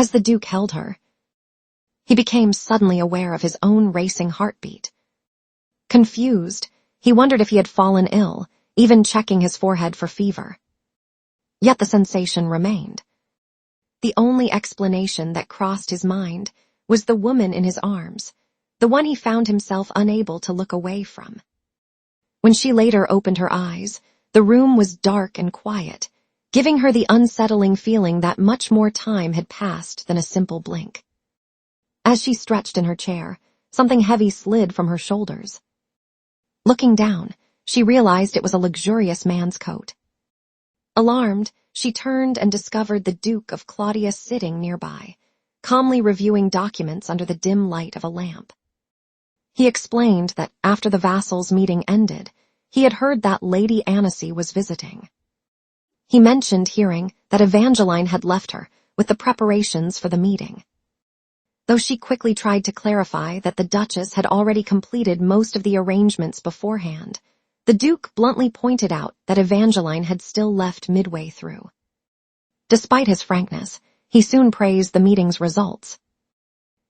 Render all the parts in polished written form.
As the Duke held her, he became suddenly aware of his own racing heartbeat. Confused, he wondered if he had fallen ill, even checking his forehead for fever. Yet the sensation remained. The only explanation that crossed his mind was the woman in his arms, the one he found himself unable to look away from. When she later opened her eyes, the room was dark and quiet, giving her the unsettling feeling that much more time had passed than a simple blink. As she stretched in her chair, something heavy slid from her shoulders. Looking down, she realized it was a luxurious man's coat. Alarmed, she turned and discovered the Duke of Claudius sitting nearby, calmly reviewing documents under the dim light of a lamp. He explained that after the vassals' meeting ended, he had heard that Lady Annecy was visiting. He mentioned hearing that Evangeline had left her with the preparations for the meeting. Though she quickly tried to clarify that the Duchess had already completed most of the arrangements beforehand, the Duke bluntly pointed out that Evangeline had still left midway through. Despite his frankness, he soon praised the meeting's results.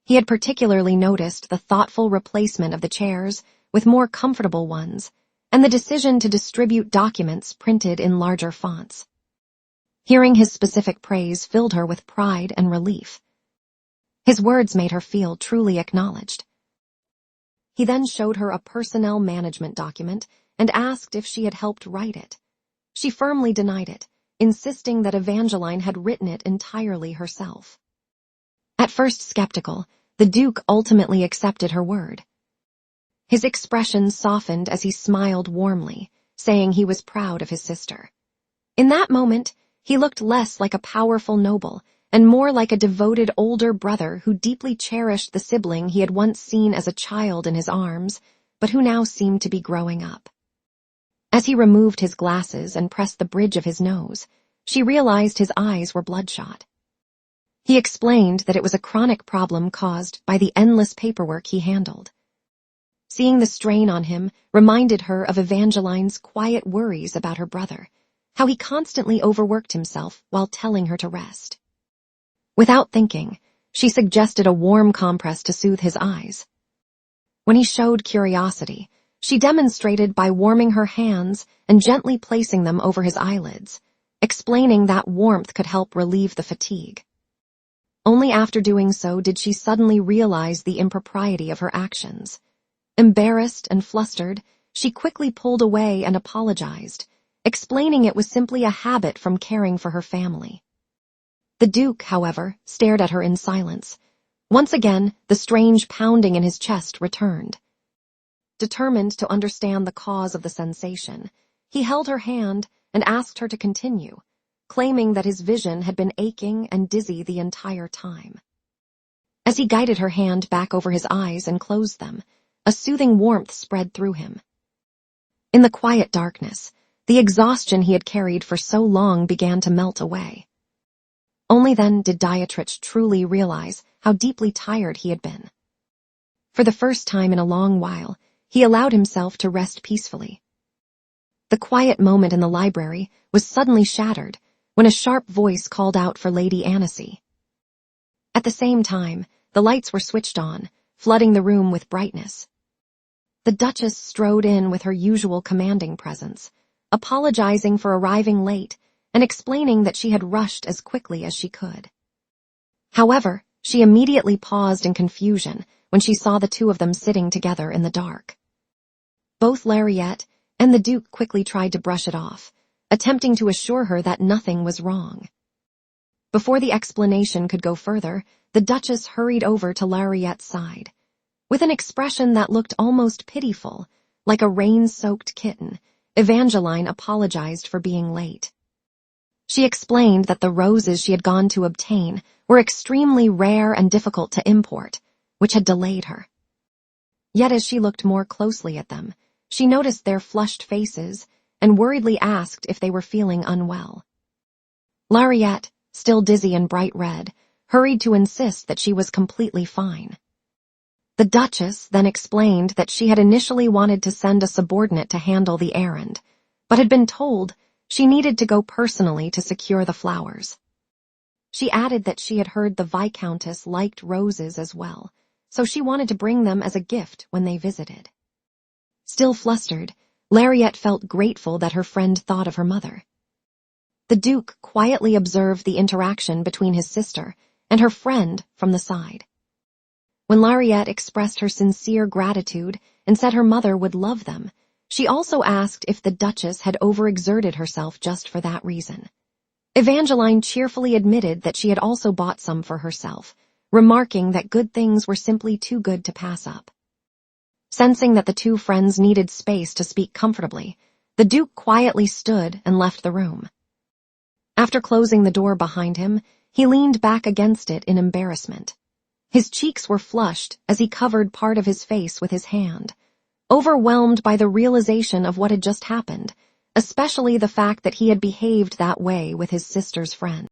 He had particularly noticed the thoughtful replacement of the chairs with more comfortable ones, and the decision to distribute documents printed in larger fonts. Hearing his specific praise filled her with pride and relief. His words made her feel truly acknowledged. He then showed her a personnel management document and asked if she had helped write it. She firmly denied it, insisting that Evangeline had written it entirely herself. At first skeptical, the Duke ultimately accepted her word. His expression softened as he smiled warmly, saying he was proud of his sister. In that moment, he looked less like a powerful noble and more like a devoted older brother who deeply cherished the sibling he had once seen as a child in his arms, but who now seemed to be growing up. As he removed his glasses and pressed the bridge of his nose, she realized his eyes were bloodshot. He explained that it was a chronic problem caused by the endless paperwork he handled. Seeing the strain on him reminded her of Evangeline's quiet worries about her brother, how he constantly overworked himself while telling her to rest. Without thinking, she suggested a warm compress to soothe his eyes. When he showed curiosity, she demonstrated by warming her hands and gently placing them over his eyelids, explaining that warmth could help relieve the fatigue. Only after doing so did she suddenly realize the impropriety of her actions. Embarrassed and flustered, she quickly pulled away and apologized, explaining it was simply a habit from caring for her family. The Duke, however, stared at her in silence. Once again, the strange pounding in his chest returned. Determined to understand the cause of the sensation, he held her hand and asked her to continue, claiming that his vision had been aching and dizzy the entire time. As he guided her hand back over his eyes and closed them, a soothing warmth spread through him. In the quiet darkness, the exhaustion he had carried for so long began to melt away. Only then did Dietrich truly realize how deeply tired he had been. For the first time in a long while, he allowed himself to rest peacefully. The quiet moment in the library was suddenly shattered when a sharp voice called out for Lady Annecy. At the same time, the lights were switched on, flooding the room with brightness. The Duchess strode in with her usual commanding presence, apologizing for arriving late and explaining that she had rushed as quickly as she could. However, she immediately paused in confusion when she saw the two of them sitting together in the dark. Both Lariette and the Duke quickly tried to brush it off, attempting to assure her that nothing was wrong. Before the explanation could go further, the Duchess hurried over to Lariette's side. With an expression that looked almost pitiful, like a rain-soaked kitten, Evangeline apologized for being late. She explained that the roses she had gone to obtain were extremely rare and difficult to import, which had delayed her. Yet as she looked more closely at them, she noticed their flushed faces and worriedly asked if they were feeling unwell. Lariette, still dizzy and bright red, hurried to insist that she was completely fine. The Duchess then explained that she had initially wanted to send a subordinate to handle the errand, but had been told she needed to go personally to secure the flowers. She added that she had heard the Viscountess liked roses as well, so she wanted to bring them as a gift when they visited. Still flustered, Lariette felt grateful that her friend thought of her mother. The Duke quietly observed the interaction between his sister and her friend from the side. When Lariette expressed her sincere gratitude and said her mother would love them, she also asked if the Duchess had overexerted herself just for that reason. Evangeline cheerfully admitted that she had also bought some for herself, remarking that good things were simply too good to pass up. Sensing that the two friends needed space to speak comfortably, the Duke quietly stood and left the room. After closing the door behind him, he leaned back against it in embarrassment. His cheeks were flushed as he covered part of his face with his hand, overwhelmed by the realization of what had just happened, especially the fact that he had behaved that way with his sister's friend.